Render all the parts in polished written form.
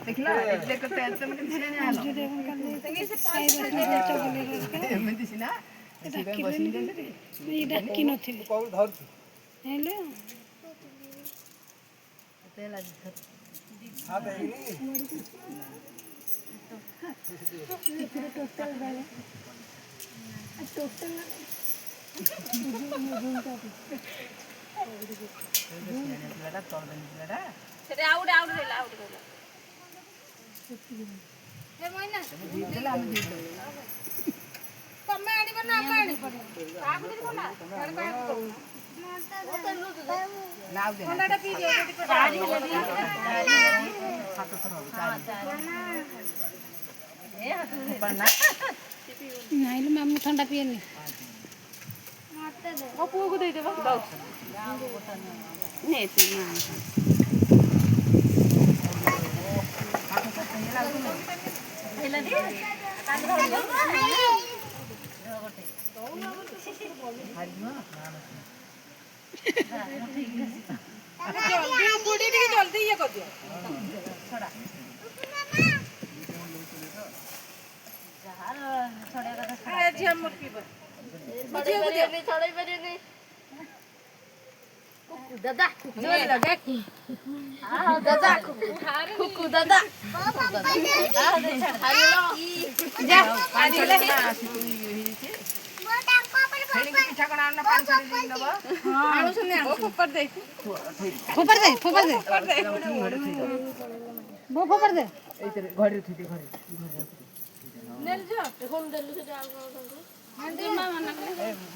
देखला એટલે કરતે તમે ધીરે ને આલો ଏମିତି ସିନା ସେଥିପାଇଁ ବସିକି ଦେଲି ଡାକି ନଥିଲି ହେଲେ ନାଇଲେ ମାମୁ ଥଣ୍ଡା ପିଏନି ମୋ ପୁଅକୁ ଦେଇଦେବ ଜଲ୍ଦି ଇଏ କରିଦିଅ ଝିଅ ମୋର ପିଇବ दादा दादा दादा कुकु दादा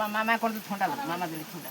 मामा कर ठंडा मामा दे ठंडा